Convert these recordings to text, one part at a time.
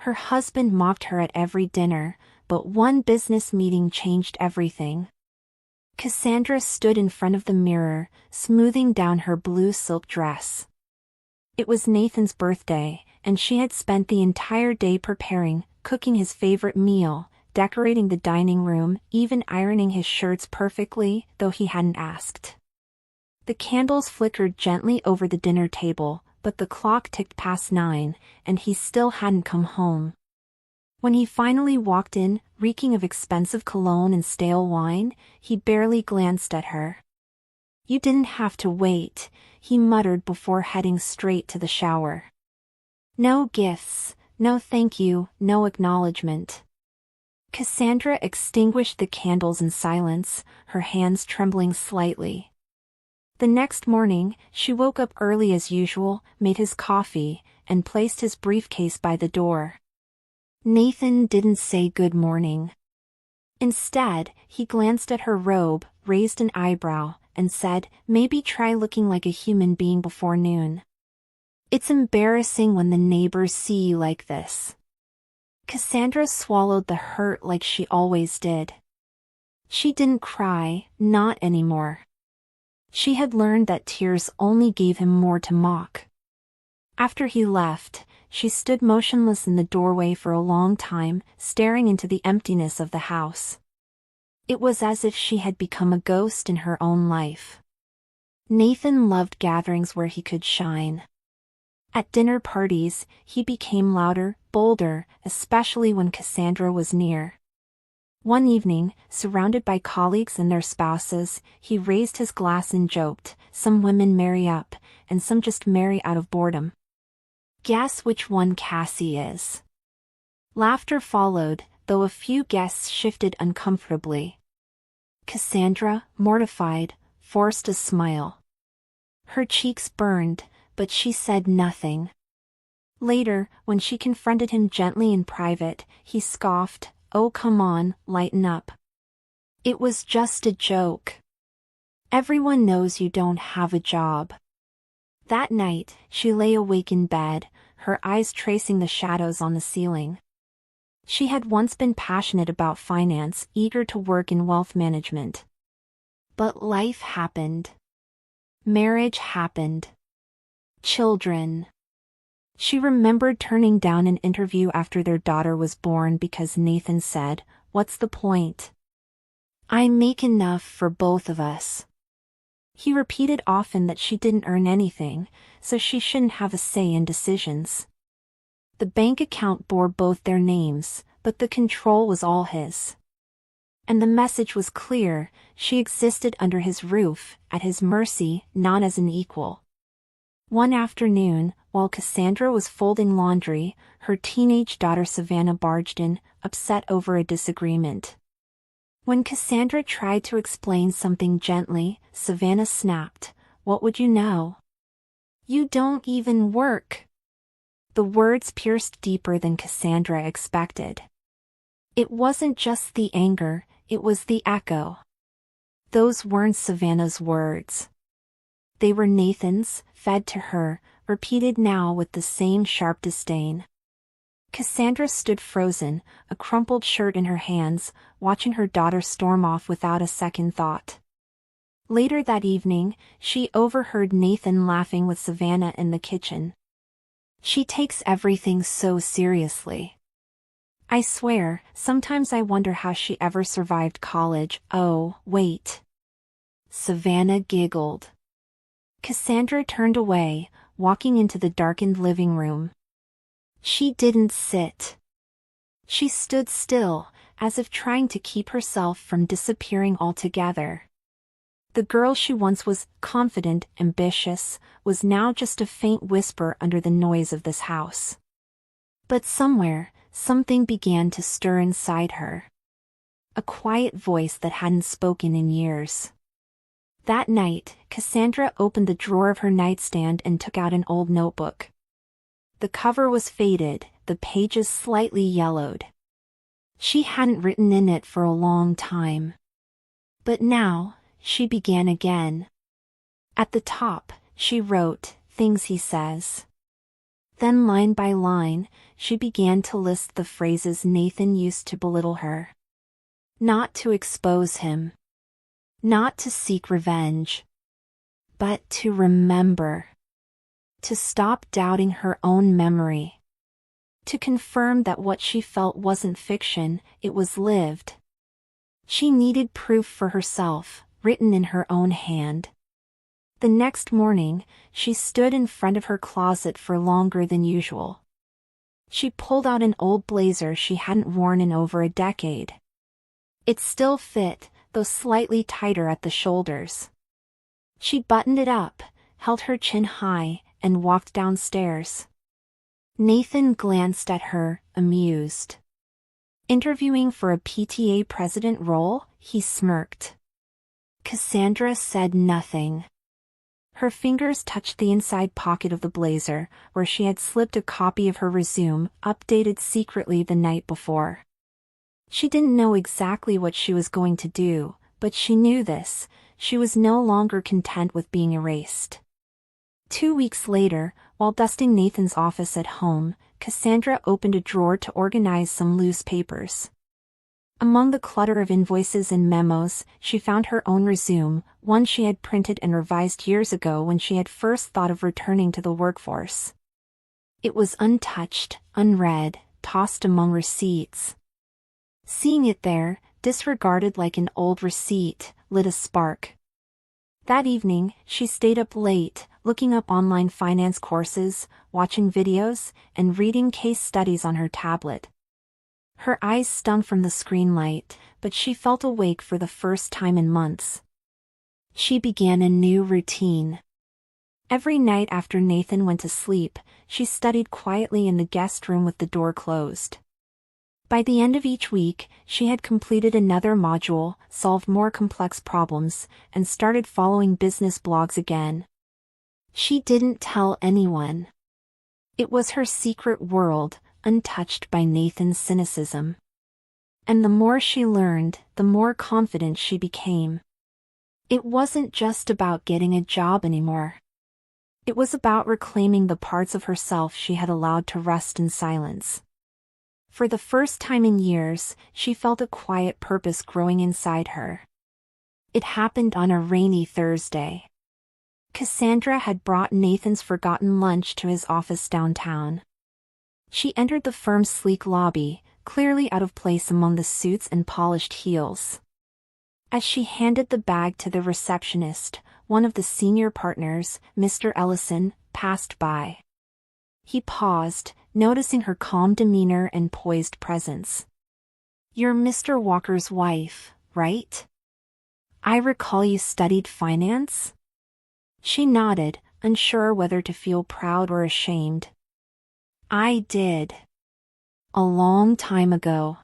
Her husband mocked her at every dinner, but one business meeting changed everything. Cassandra stood in front of the mirror, smoothing down her blue silk dress. It was Nathan's birthday, and she had spent the entire day preparing, cooking his favorite meal, decorating the dining room, even ironing his shirts perfectly, though he hadn't asked. The candles flickered gently over the dinner table, but the clock ticked past 9, and he still hadn't come home. When he finally walked in, reeking of expensive cologne and stale wine, he barely glanced at her. "You didn't have to wait," he muttered before heading straight to the shower. "No gifts, no thank you, no acknowledgement." Cassandra extinguished the candles in silence, her hands trembling slightly. The next morning, she woke up early as usual, made his coffee, and placed his briefcase by the door. Nathan didn't say good morning. Instead, he glanced at her robe, raised an eyebrow, and said, "Maybe try looking like a human being before noon. It's embarrassing when the neighbors see you like this." Cassandra swallowed the hurt like she always did. She didn't cry, not anymore. She had learned that tears only gave him more to mock. After he left, she stood motionless in the doorway for a long time, staring into the emptiness of the house. It was as if she had become a ghost in her own life. Nathan loved gatherings where he could shine. At dinner parties, he became louder, bolder, especially when Cassandra was near. One evening, surrounded by colleagues and their spouses, he raised his glass and joked, "Some women marry up, and some just marry out of boredom. Guess which one Cassie is." Laughter followed, though a few guests shifted uncomfortably. Cassandra, mortified, forced a smile. Her cheeks burned, but she said nothing. Later, when she confronted him gently in private, he scoffed, "Oh come on, lighten up. It was just a joke. Everyone knows you don't have a job." That night, she lay awake in bed, her eyes tracing the shadows on the ceiling. She had once been passionate about finance, eager to work in wealth management. But life happened. Marriage happened. Children. She remembered turning down an interview after their daughter was born because Nathan said, "What's the point? I make enough for both of us." He repeated often that she didn't earn anything, so she shouldn't have a say in decisions. The bank account bore both their names, but the control was all his. And the message was clear: she existed under his roof, at his mercy, not as an equal. One afternoon, while Cassandra was folding laundry, her teenage daughter Savannah barged in, upset over a disagreement. When Cassandra tried to explain something gently, Savannah snapped, "What would you know? You don't even work." The words pierced deeper than Cassandra expected. It wasn't just the anger, it was the echo. Those weren't Savannah's words. They were Nathan's, fed to her, repeated now with the same sharp disdain. Cassandra stood frozen, a crumpled shirt in her hands, watching her daughter storm off without a second thought. Later that evening, she overheard Nathan laughing with Savannah in the kitchen. "She takes everything so seriously. I swear, sometimes I wonder how she ever survived college." "Oh, wait." Savannah giggled. Cassandra turned away, walking into the darkened living room. She didn't sit. She stood still, as if trying to keep herself from disappearing altogether. The girl she once was, confident, ambitious, was now just a faint whisper under the noise of this house. But somewhere, something began to stir inside her. A quiet voice that hadn't spoken in years. That night, Cassandra opened the drawer of her nightstand and took out an old notebook. The cover was faded, the pages slightly yellowed. She hadn't written in it for a long time. But now, she began again. At the top, she wrote, "Things he says." Then line by line, she began to list the phrases Nathan used to belittle her. Not to expose him. Not to seek revenge. But to remember. To stop doubting her own memory. To confirm that what she felt wasn't fiction, it was lived. She needed proof for herself, written in her own hand. The next morning, she stood in front of her closet for longer than usual. She pulled out an old blazer she hadn't worn in over a decade. It still fit, though slightly tighter at the shoulders. She buttoned it up, held her chin high, and walked downstairs. Nathan glanced at her, amused. Interviewing for a PTA president role, he smirked. Cassandra said nothing. Her fingers touched the inside pocket of the blazer, where she had slipped a copy of her resume, updated secretly the night before. She didn't know exactly what she was going to do, but she knew this: she was no longer content with being erased. 2 weeks later, while dusting Nathan's office at home, Cassandra opened a drawer to organize some loose papers. Among the clutter of invoices and memos, she found her own resume, one she had printed and revised years ago when she had first thought of returning to the workforce. It was untouched, unread, tossed among receipts. Seeing it there, disregarded like an old receipt, lit a spark. That evening, she stayed up late, looking up online finance courses, watching videos, and reading case studies on her tablet. Her eyes stung from the screen light, but she felt awake for the first time in months. She began a new routine. Every night after Nathan went to sleep, she studied quietly in the guest room with the door closed. By the end of each week, she had completed another module, solved more complex problems, and started following business blogs again. She didn't tell anyone. It was her secret world, untouched by Nathan's cynicism. And the more she learned, the more confident she became. It wasn't just about getting a job anymore. It was about reclaiming the parts of herself she had allowed to rest in silence. For the first time in years, she felt a quiet purpose growing inside her. It happened on a rainy Thursday. Cassandra had brought Nathan's forgotten lunch to his office downtown. She entered the firm's sleek lobby, clearly out of place among the suits and polished heels. As she handed the bag to the receptionist, one of the senior partners, Mr. Ellison, passed by. He paused, noticing her calm demeanor and poised presence. "You're Mr. Walker's wife, right? I recall you studied finance?" She nodded, unsure whether to feel proud or ashamed. "I did. A long time ago."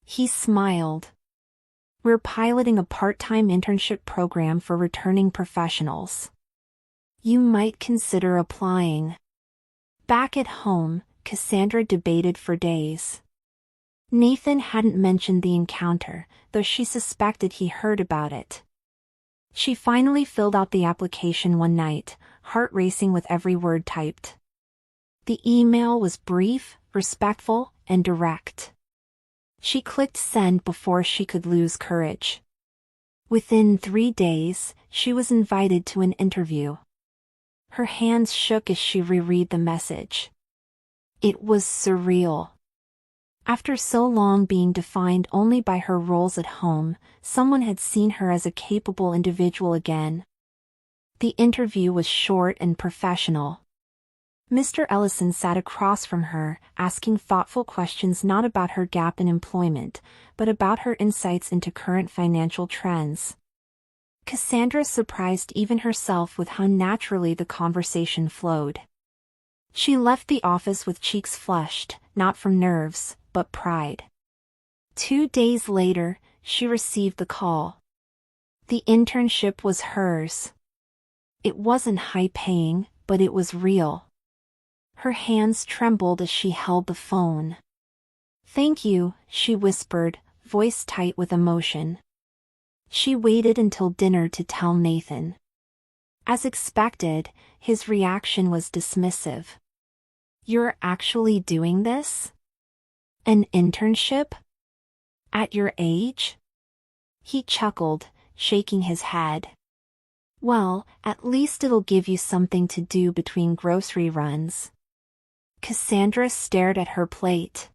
He smiled. "We're piloting a part-time internship program for returning professionals. You might consider applying." Back at home, Cassandra debated for days. Nathan hadn't mentioned the encounter, though she suspected he heard about it. She finally filled out the application one night, heart racing with every word typed. The email was brief, respectful, and direct. She clicked send before she could lose courage. Within 3 days, she was invited to an interview. Her hands shook as she reread the message. It was surreal. After so long being defined only by her roles at home, someone had seen her as a capable individual again. The interview was short and professional. Mr. Ellison sat across from her, asking thoughtful questions not about her gap in employment, but about her insights into current financial trends. Cassandra surprised even herself with how naturally the conversation flowed. She left the office with cheeks flushed, not from nerves, but pride. 2 days later, she received the call. The internship was hers. It wasn't high-paying, but it was real. Her hands trembled as she held the phone. "Thank you," she whispered, voice tight with emotion. She waited until dinner to tell Nathan. As expected, his reaction was dismissive. You're actually doing this? An internship? At your age? He chuckled, shaking his head. Well, at least it'll give you something to do between grocery runs. Cassandra stared at her plate.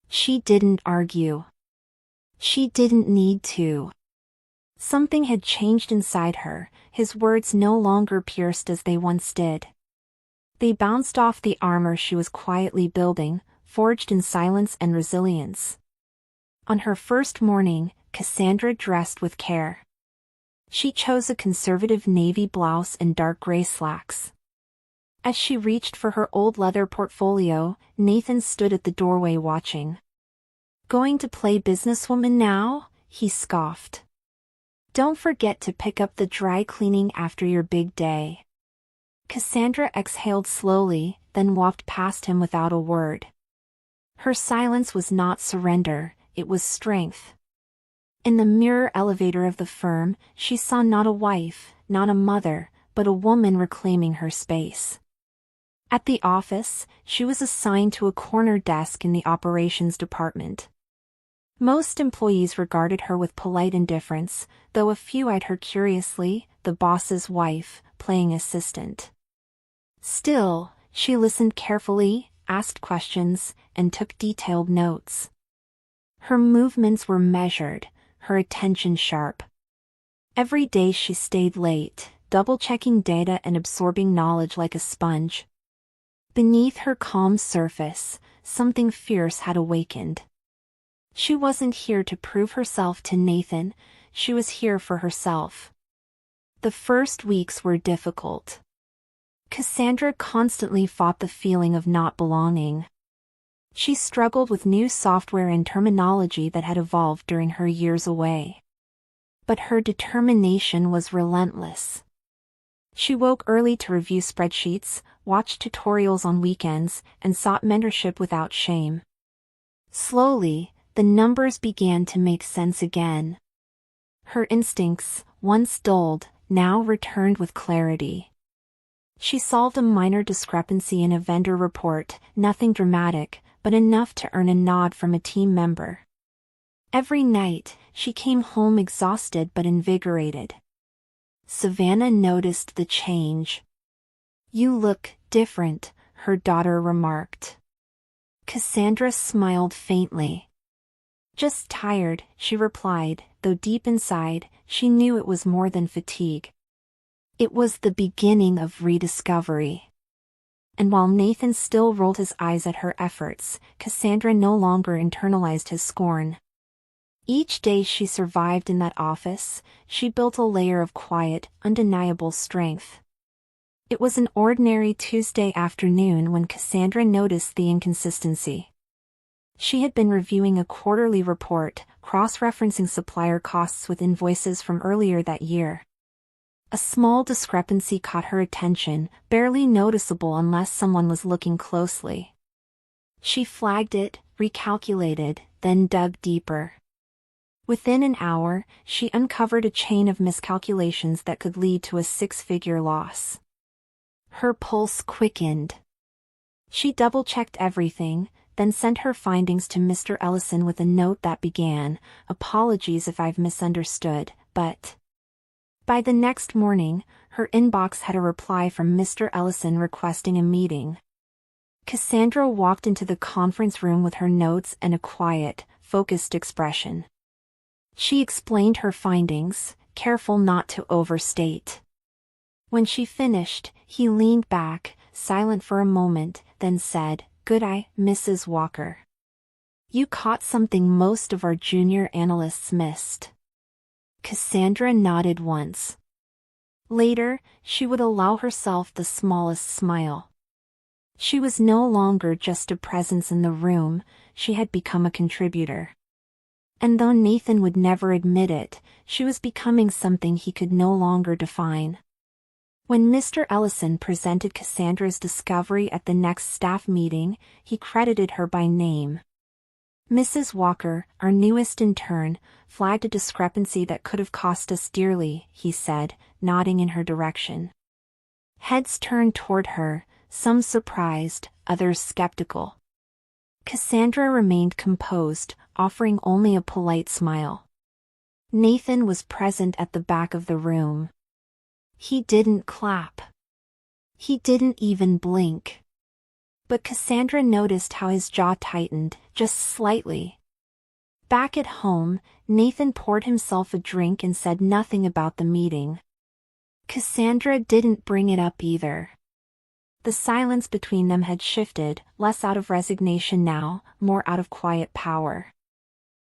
She didn't argue. She didn't need to. Something had changed inside her, his words no longer pierced as they once did. They bounced off the armor she was quietly building, forged in silence and resilience. On her first morning, Cassandra dressed with care. She chose a conservative navy blouse and dark gray slacks. As she reached for her old leather portfolio, Nathan stood at the doorway watching. "Going to play businesswoman now?" he scoffed. "Don't forget to pick up the dry cleaning after your big day." Cassandra exhaled slowly, then walked past him without a word. Her silence was not surrender, it was strength. In the mirror elevator of the firm, she saw not a wife, not a mother, but a woman reclaiming her space. At the office, she was assigned to a corner desk in the operations department. Most employees regarded her with polite indifference, though a few eyed her curiously, the boss's wife, playing assistant. Still, she listened carefully, asked questions, and took detailed notes. Her movements were measured, her attention sharp. Every day she stayed late, double-checking data and absorbing knowledge like a sponge. Beneath her calm surface, something fierce had awakened. She wasn't here to prove herself to Nathan, she was here for herself. The first weeks were difficult. Cassandra constantly fought the feeling of not belonging. She struggled with new software and terminology that had evolved during her years away. But her determination was relentless. She woke early to review spreadsheets, watched tutorials on weekends, and sought mentorship without shame. Slowly, the numbers began to make sense again. Her instincts, once dulled, now returned with clarity. She solved a minor discrepancy in a vendor report, nothing dramatic, but enough to earn a nod from a team member. Every night, she came home exhausted but invigorated. Savannah noticed the change. "You look different," her daughter remarked. Cassandra smiled faintly. "Just tired," she replied, though deep inside, she knew it was more than fatigue. It was the beginning of rediscovery. And while Nathan still rolled his eyes at her efforts, Cassandra no longer internalized his scorn. Each day she survived in that office, she built a layer of quiet, undeniable strength. It was an ordinary Tuesday afternoon when Cassandra noticed the inconsistency. She had been reviewing a quarterly report, cross-referencing supplier costs with invoices from earlier that year. A small discrepancy caught her attention, barely noticeable unless someone was looking closely. She flagged it, recalculated, then dug deeper. Within an hour, she uncovered a chain of miscalculations that could lead to a six-figure loss. Her pulse quickened. She double-checked everything, then sent her findings to Mr. Ellison with a note that began, "Apologies if I've misunderstood, but..." By the next morning, her inbox had a reply from Mr. Ellison requesting a meeting. Cassandra walked into the conference room with her notes and a quiet, focused expression. She explained her findings, careful not to overstate. When she finished, he leaned back, silent for a moment, then said, "Good eye, Mrs. Walker. You caught something most of our junior analysts missed." Cassandra nodded once. Later, she would allow herself the smallest smile. She was no longer just a presence in the room, she had become a contributor. And though Nathan would never admit it, she was becoming something he could no longer define. When Mr. Ellison presented Cassandra's discovery at the next staff meeting, he credited her by name. "Mrs. Walker, our newest intern, flagged a discrepancy that could have cost us dearly," he said, nodding in her direction. Heads turned toward her, some surprised, others skeptical. Cassandra remained composed, offering only a polite smile. Nathan was present at the back of the room. He didn't clap. He didn't even blink. But Cassandra noticed how his jaw tightened, just slightly. Back at home, Nathan poured himself a drink and said nothing about the meeting. Cassandra didn't bring it up either. The silence between them had shifted, less out of resignation now, more out of quiet power.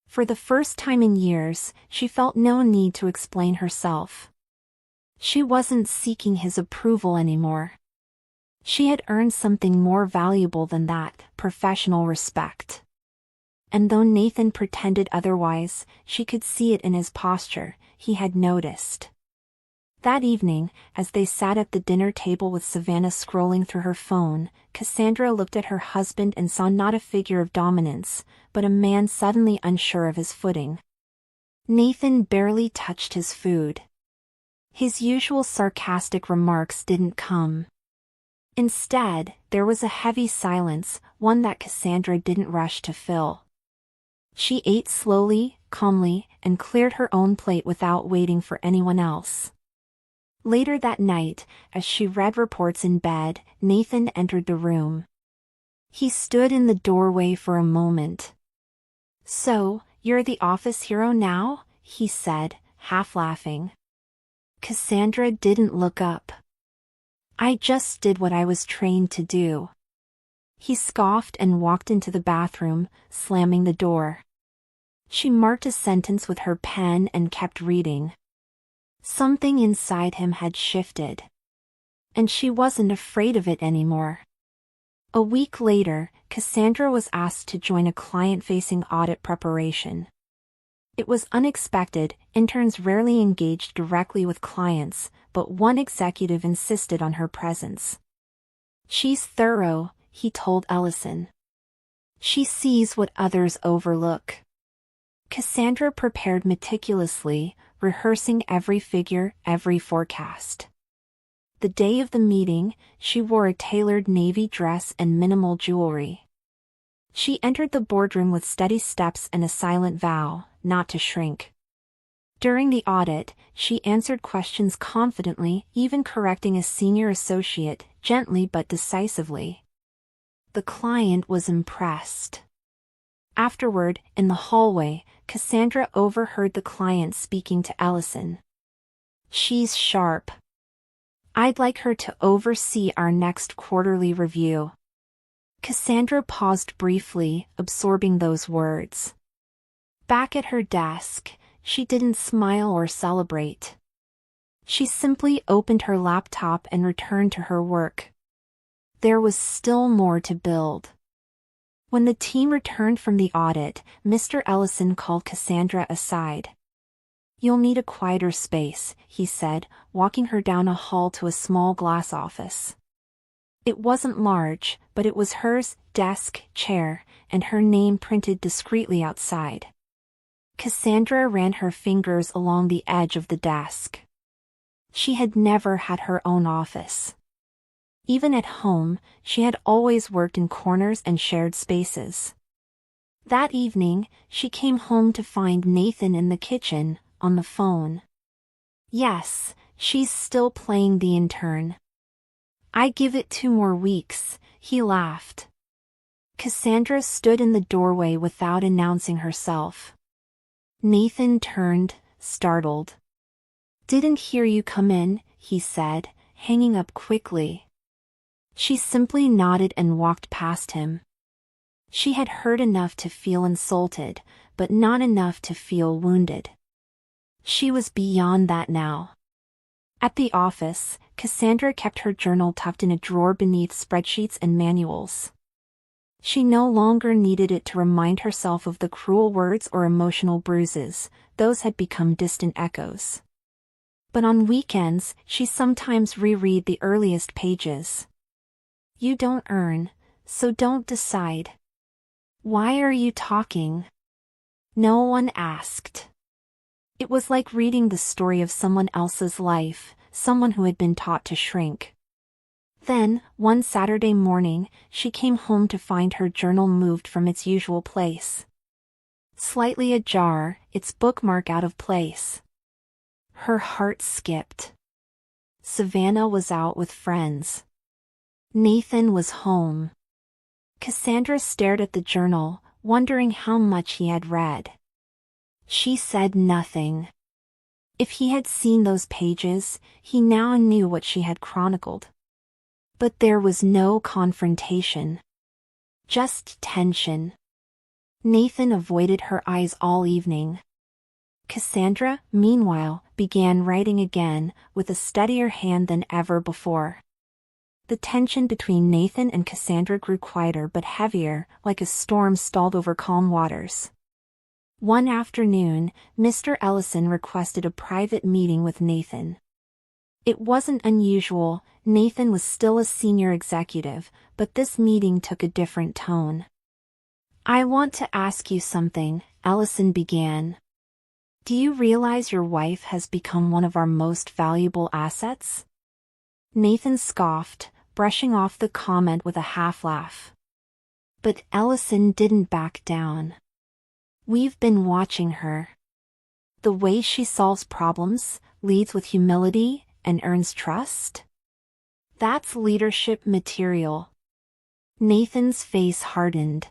For the first time in years, she felt no need to explain herself. She wasn't seeking his approval anymore. She had earned something more valuable than that, professional respect. And though Nathan pretended otherwise, she could see it in his posture. He had noticed. That evening, as they sat at the dinner table with Savannah scrolling through her phone, Cassandra looked at her husband and saw not a figure of dominance, but a man suddenly unsure of his footing. Nathan barely touched his food. His usual sarcastic remarks didn't come. Instead, there was a heavy silence, one that Cassandra didn't rush to fill. She ate slowly, calmly, and cleared her own plate without waiting for anyone else. Later that night, as she read reports in bed, Nathan entered the room. He stood in the doorway for a moment. "So, you're the office hero now?" he said, half laughing. Cassandra didn't look up. "I just did what I was trained to do." He scoffed and walked into the bathroom, slamming the door. She marked a sentence with her pen and kept reading. Something inside him had shifted. And she wasn't afraid of it anymore. A week later, Cassandra was asked to join a client-facing audit preparation. It was unexpected. Interns rarely engaged directly with clients, but one executive insisted on her presence. "She's thorough," he told Ellison. "She sees what others overlook." Cassandra prepared meticulously, rehearsing every figure, every forecast. The day of the meeting, she wore a tailored navy dress and minimal jewelry. She entered the boardroom with steady steps and a silent vow, not to shrink. During the audit, she answered questions confidently, even correcting a senior associate, gently but decisively. The client was impressed. Afterward, in the hallway, Cassandra overheard the client speaking to Ellison. "She's sharp. I'd like her to oversee our next quarterly review." Cassandra paused briefly, absorbing those words. Back at her desk, she didn't smile or celebrate. She simply opened her laptop and returned to her work. There was still more to build. When the team returned from the audit, Mr. Ellison called Cassandra aside. "You'll need a quieter space," he said, walking her down a hall to a small glass office. It wasn't large, but it was hers, desk, chair, and her name printed discreetly outside. Cassandra ran her fingers along the edge of the desk. She had never had her own office. Even at home, she had always worked in corners and shared spaces. That evening, she came home to find Nathan in the kitchen, on the phone. "Yes, she's still playing the intern. I give it 2 more weeks," he laughed. Cassandra stood in the doorway without announcing herself. Nathan turned, startled. "Didn't hear you come in," he said, hanging up quickly. She simply nodded and walked past him. She had heard enough to feel insulted, but not enough to feel wounded. She was beyond that now. At the office, Cassandra kept her journal tucked in a drawer beneath spreadsheets and manuals. She no longer needed it to remind herself of the cruel words or emotional bruises; those had become distant echoes. But on weekends, she sometimes reread the earliest pages. "You don't earn, so don't decide. Why are you talking?" No one asked. It was like reading the story of someone else's life, someone who had been taught to shrink. Then, one Saturday morning, she came home to find her journal moved from its usual place. Slightly ajar, its bookmark out of place. Her heart skipped. Savannah was out with friends. Nathan was home. Cassandra stared at the journal, wondering how much he had read. She said nothing. If he had seen those pages, he now knew what she had chronicled. But there was no confrontation. Just tension. Nathan avoided her eyes all evening. Cassandra, meanwhile, began writing again, with a steadier hand than ever before. The tension between Nathan and Cassandra grew quieter but heavier, like a storm stalled over calm waters. One afternoon, Mr. Ellison requested a private meeting with Nathan. It wasn't unusual, Nathan was still a senior executive, but this meeting took a different tone. "I want to ask you something," Ellison began. "Do you realize your wife has become one of our most valuable assets?" Nathan scoffed, brushing off the comment with a half-laugh. But Ellison didn't back down. "We've been watching her. The way she solves problems, leads with humility, and earns trust? That's leadership material." Nathan's face hardened.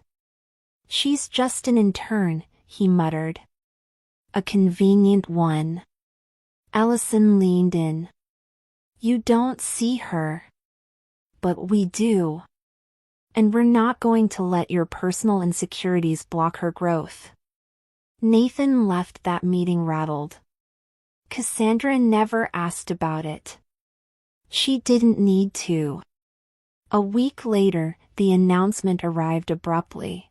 "She's just an intern," he muttered. "A convenient one." Ellison leaned in. "You don't see her. But we do. And we're not going to let your personal insecurities block her growth." Nathan left that meeting rattled. Cassandra never asked about it. She didn't need to. A week later, the announcement arrived abruptly.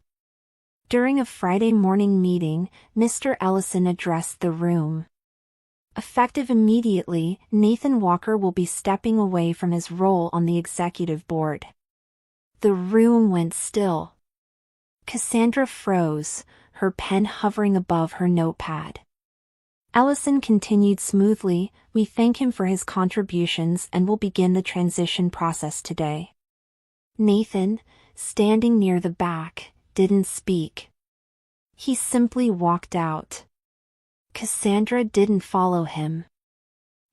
During a Friday morning meeting, Mr. Ellison addressed the room. Effective immediately, Nathan Walker will be stepping away from his role on the executive board. The room went still. Cassandra froze, her pen hovering above her notepad. Ellison continued smoothly, "We thank him for his contributions and will begin the transition process today." Nathan, standing near the back, didn't speak. He simply walked out. Cassandra didn't follow him.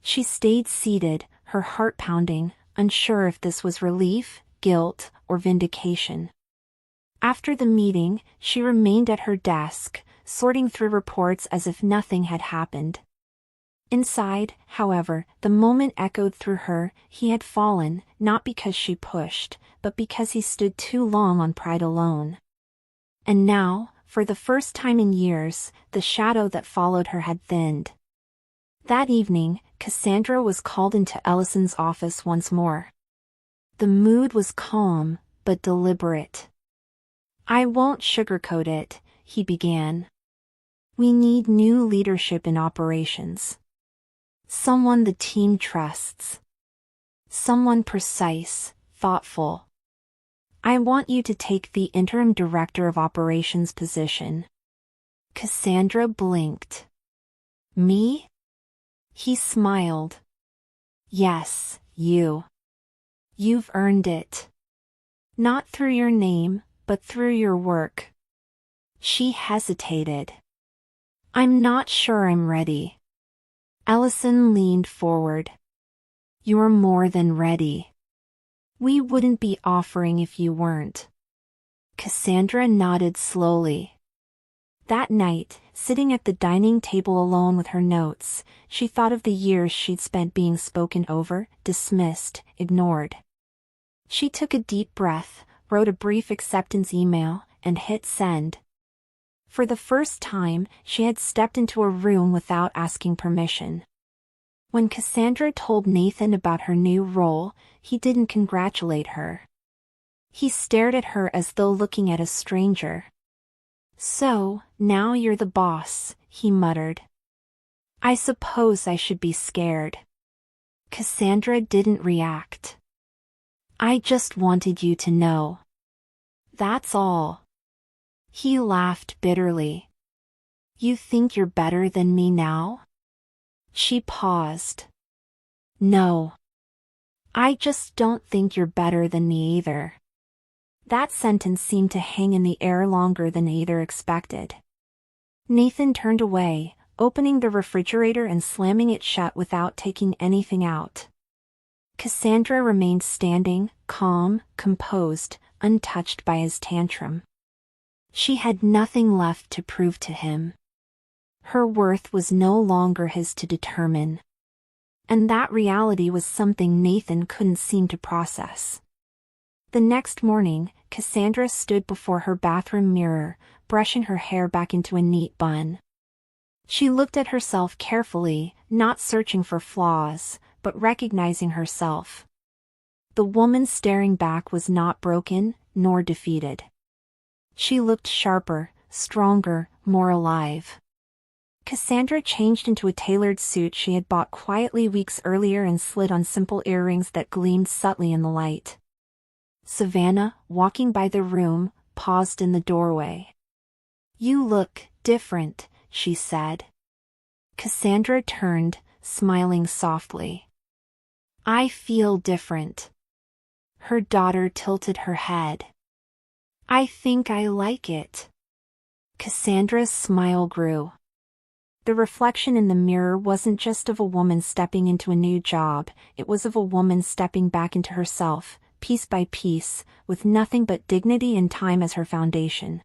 She stayed seated, her heart pounding, unsure if this was relief, guilt, or vindication. After the meeting, she remained at her desk, sorting through reports as if nothing had happened. Inside, however, the moment echoed through her, he had fallen, not because she pushed, but because he stood too long on pride alone. And now, for the first time in years, the shadow that followed her had thinned. That evening, Cassandra was called into Ellison's office once more. The mood was calm, but deliberate. "I won't sugarcoat it," he began. "We need new leadership in operations. Someone the team trusts. Someone precise, thoughtful. I want you to take the interim director of operations position." Cassandra blinked. "Me?" He smiled. "Yes, you. You've earned it. Not through your name, but through your work." She hesitated. "I'm not sure I'm ready." Ellison leaned forward. "You're more than ready. We wouldn't be offering if you weren't." Cassandra nodded slowly. That night, sitting at the dining table alone with her notes, she thought of the years she'd spent being spoken over, dismissed, ignored. She took a deep breath, wrote a brief acceptance email, and hit send. For the first time, she had stepped into a room without asking permission. When Cassandra told Nathan about her new role, he didn't congratulate her. He stared at her as though looking at a stranger. "So, now you're the boss," he muttered. "I suppose I should be scared." Cassandra didn't react. "I just wanted you to know. That's all." He laughed bitterly. "You think you're better than me now?" She paused. "No. I just don't think you're better than me either. That sentence seemed to hang in the air longer than either expected. Nathan turned away, opening the refrigerator and slamming it shut without taking anything out. Cassandra remained standing, calm, composed, untouched by his tantrum. She had nothing left to prove to him. Her worth was no longer his to determine. And that reality was something Nathan couldn't seem to process. The next morning, Cassandra stood before her bathroom mirror, brushing her hair back into a neat bun. She looked at herself carefully, not searching for flaws, but recognizing herself. The woman staring back was not broken, nor defeated. She looked sharper, stronger, more alive. Cassandra changed into a tailored suit she had bought quietly weeks earlier and slid on simple earrings that gleamed subtly in the light. Savannah, walking by the room, paused in the doorway. "You look different," she said. Cassandra turned, smiling softly. "I feel different." Her daughter tilted her head. "I think I like it." Cassandra's smile grew. The reflection in the mirror wasn't just of a woman stepping into a new job, it was of a woman stepping back into herself, piece by piece, with nothing but dignity and time as her foundation.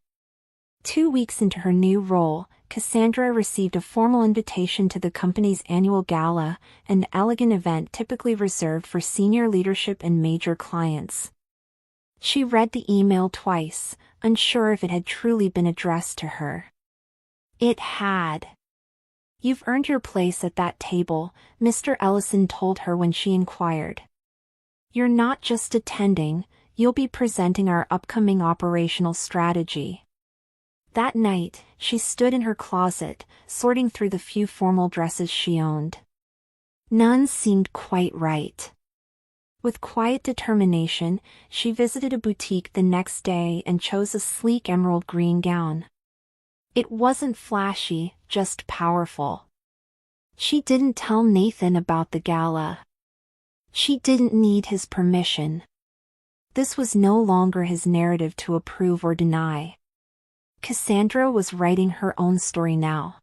2 weeks into her new role, Cassandra received a formal invitation to the company's annual gala, an elegant event typically reserved for senior leadership and major clients. She read the email twice, unsure if it had truly been addressed to her. It had. "You've earned your place at that table," Mr. Ellison told her when she inquired. "You're not just attending, you'll be presenting our upcoming operational strategy." That night, she stood in her closet, sorting through the few formal dresses she owned. None seemed quite right. With quiet determination, she visited a boutique the next day and chose a sleek emerald green gown. It wasn't flashy, just powerful. She didn't tell Nathan about the gala. She didn't need his permission. This was no longer his narrative to approve or deny. Cassandra was writing her own story now.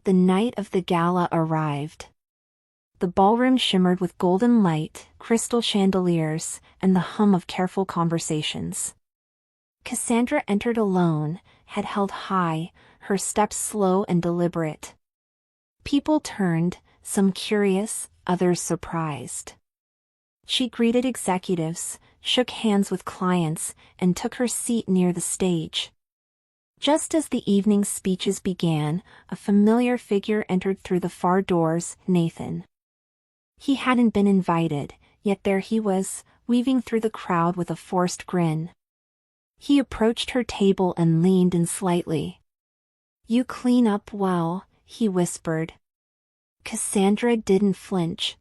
The night of the gala arrived. The ballroom shimmered with golden light, crystal chandeliers, and the hum of careful conversations. Cassandra entered alone, head held high, her steps slow and deliberate. People turned, some curious, others surprised. She greeted executives, shook hands with clients, and took her seat near the stage. Just as the evening's speeches began, a familiar figure entered through the far doors, Nathan. He hadn't been invited, yet there he was, weaving through the crowd with a forced grin. He approached her table and leaned in slightly. "You clean up well," he whispered. Cassandra didn't flinch.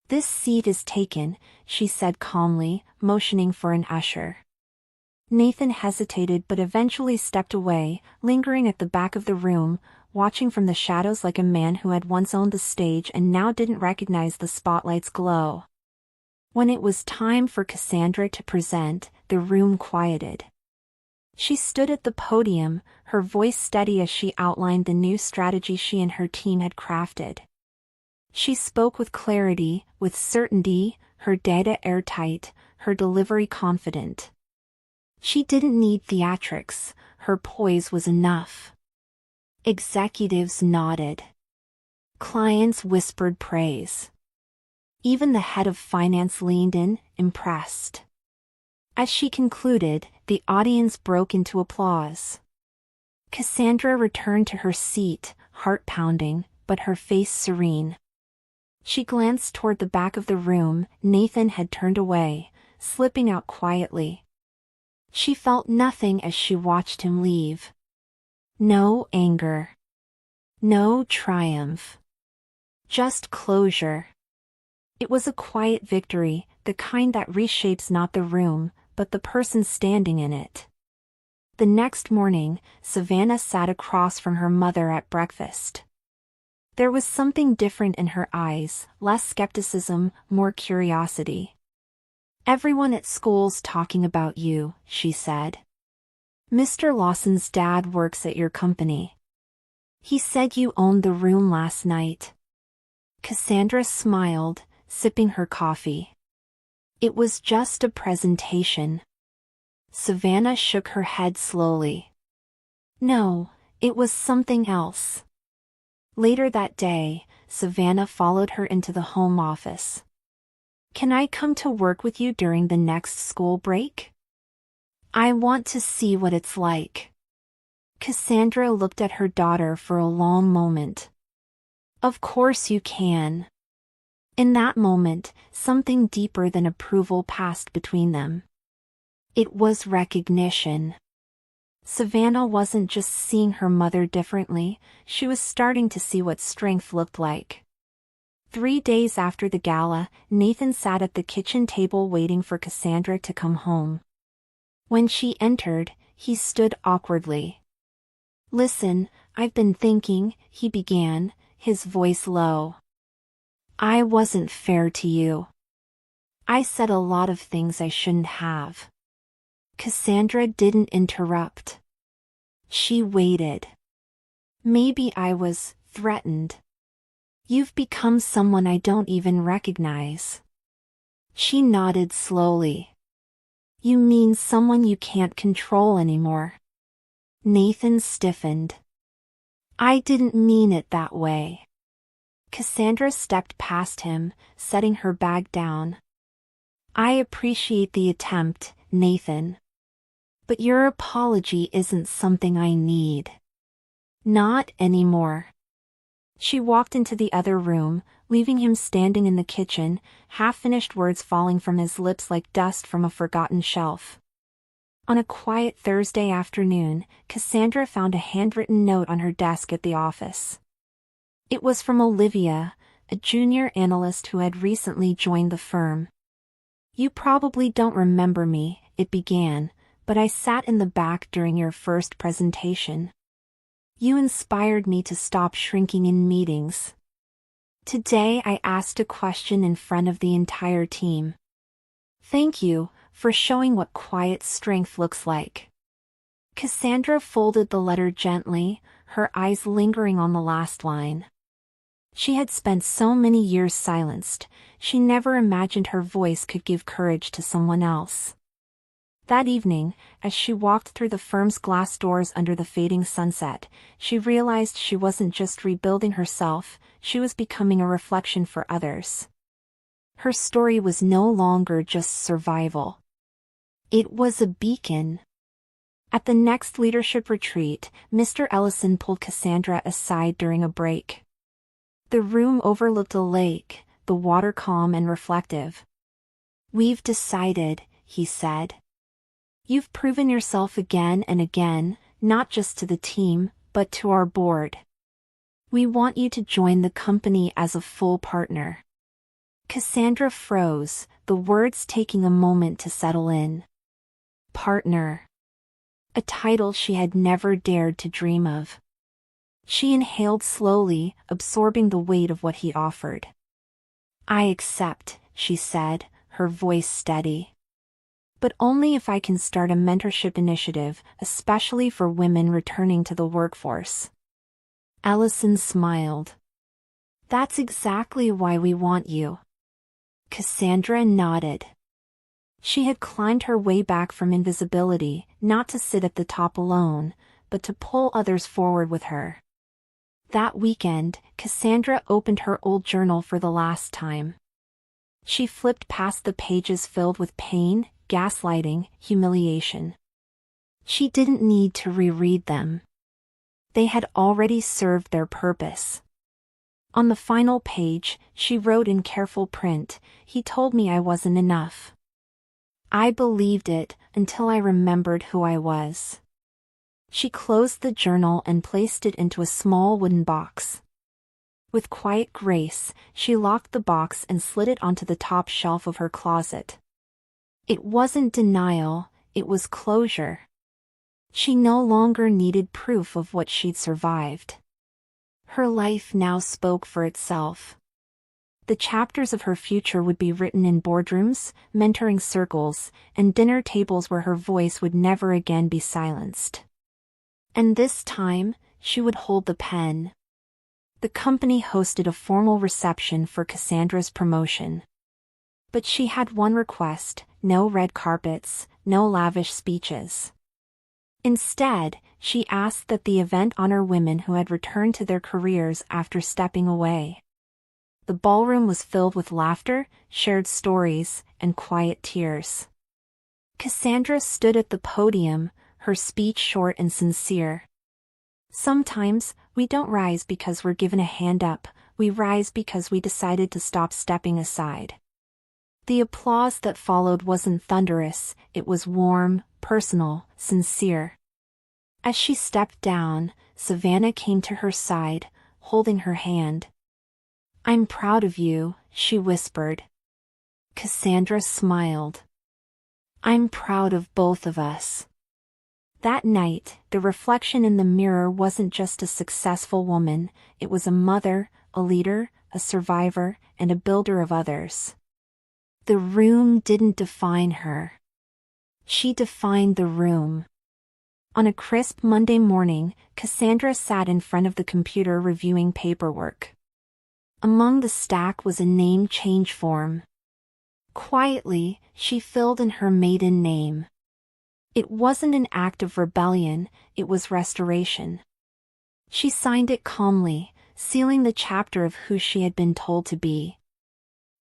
"This seat is taken," she said calmly, motioning for an usher. Nathan hesitated but eventually stepped away, lingering at the back of the room, watching from the shadows like a man who had once owned the stage and now didn't recognize the spotlight's glow. When it was time for Cassandra to present, the room quieted. She stood at the podium, her voice steady as she outlined the new strategy she and her team had crafted. She spoke with clarity, with certainty, her data airtight, her delivery confident. She didn't need theatrics, her poise was enough. Executives nodded. Clients whispered praise. Even the head of finance leaned in, impressed. As she concluded, the audience broke into applause. Cassandra returned to her seat, heart pounding, but her face serene. She glanced toward the back of the room. Nathan had turned away, slipping out quietly. She felt nothing as she watched him leave. No anger. No triumph. Just closure. It was a quiet victory, the kind that reshapes not the room, but the person standing in it. The next morning, Savannah sat across from her mother at breakfast. There was something different in her eyes, less skepticism, more curiosity. "Everyone at school's talking about you," she said. "Mr. Lawson's dad works at your company. He said you owned the room last night." Cassandra smiled, sipping her coffee. "It was just a presentation." Savannah shook her head slowly. "No, it was something else." Later that day, Savannah followed her into the home office. "Can I come to work with you during the next school break? I want to see what it's like." Cassandra looked at her daughter for a long moment. "Of course you can." In that moment, something deeper than approval passed between them. It was recognition. Savannah wasn't just seeing her mother differently, she was starting to see what strength looked like. 3 days after the gala, Nathan sat at the kitchen table waiting for Cassandra to come home. When she entered, he stood awkwardly. "Listen, I've been thinking," he began, his voice low. "I wasn't fair to you. I said a lot of things I shouldn't have." Cassandra didn't interrupt. She waited. "Maybe I was threatened. You've become someone I don't even recognize." She nodded slowly. "You mean someone you can't control anymore?" Nathan stiffened. "I didn't mean it that way." Cassandra stepped past him, setting her bag down. "I appreciate the attempt, Nathan. But your apology isn't something I need. Not anymore." She walked into the other room, leaving him standing in the kitchen, half-finished words falling from his lips like dust from a forgotten shelf. On a quiet Thursday afternoon, Cassandra found a handwritten note on her desk at the office. It was from Olivia, a junior analyst who had recently joined the firm. "You probably don't remember me," it began, "but I sat in the back during your first presentation. You inspired me to stop shrinking in meetings. Today I asked a question in front of the entire team. Thank you for showing what quiet strength looks like." Cassandra folded the letter gently, her eyes lingering on the last line. She had spent so many years silenced, she never imagined her voice could give courage to someone else. That evening, as she walked through the firm's glass doors under the fading sunset, she realized she wasn't just rebuilding herself, she was becoming a reflection for others. Her story was no longer just survival. It was a beacon. At the next leadership retreat, Mr. Ellison pulled Cassandra aside during a break. The room overlooked a lake, the water calm and reflective. "We've decided," he said. "You've proven yourself again and again, not just to the team, but to our board. We want you to join the company as a full partner." Cassandra froze, the words taking a moment to settle in. Partner. A title she had never dared to dream of. She inhaled slowly, absorbing the weight of what he offered. "I accept," she said, her voice steady. "But only if I can start a mentorship initiative, especially for women returning to the workforce." Ellison smiled. "That's exactly why we want you." Cassandra nodded. She had climbed her way back from invisibility, not to sit at the top alone, but to pull others forward with her. That weekend, Cassandra opened her old journal for the last time. She flipped past the pages filled with pain, gaslighting, humiliation. She didn't need to reread them. They had already served their purpose. On the final page, she wrote in careful print, "He told me I wasn't enough. I believed it, until I remembered who I was." She closed the journal and placed it into a small wooden box. With quiet grace, she locked the box and slid it onto the top shelf of her closet. It wasn't denial, it was closure. She no longer needed proof of what she'd survived. Her life now spoke for itself. The chapters of her future would be written in boardrooms, mentoring circles, and dinner tables where her voice would never again be silenced. And this time, she would hold the pen. The company hosted a formal reception for Cassandra's promotion. But she had one request: no red carpets, no lavish speeches. Instead, she asked that the event honor women who had returned to their careers after stepping away. The ballroom was filled with laughter, shared stories, and quiet tears. Cassandra stood at the podium, her speech short and sincere. Sometimes, we don't rise because we're given a hand up, we rise because we decided to stop stepping aside. The applause that followed wasn't thunderous, it was warm, personal, sincere. As she stepped down, Savannah came to her side, holding her hand. "I'm proud of you," she whispered. Cassandra smiled. "I'm proud of both of us." That night, the reflection in the mirror wasn't just a successful woman, it was a mother, a leader, a survivor, and a builder of others. The room didn't define her. She defined the room. On a crisp Monday morning, Cassandra sat in front of the computer reviewing paperwork. Among the stack was a name change form. Quietly, she filled in her maiden name. It wasn't an act of rebellion, it was restoration. She signed it calmly, sealing the chapter of who she had been told to be.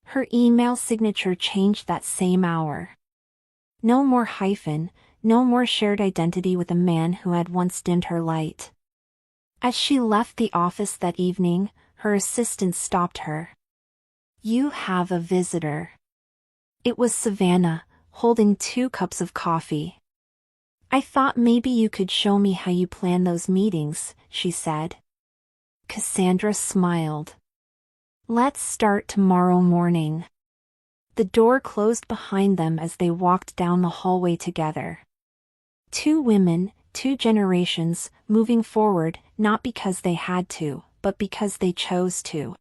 Her email signature changed that same hour. No more hyphen, no more shared identity with a man who had once dimmed her light. As she left the office that evening, her assistant stopped her. "You have a visitor." It was Savannah, holding 2 cups of coffee. "I thought maybe you could show me how you plan those meetings," she said. Cassandra smiled. "Let's start tomorrow morning." The door closed behind them as they walked down the hallway together. 2 women, 2 generations, moving forward, not because they had to, but because they chose to.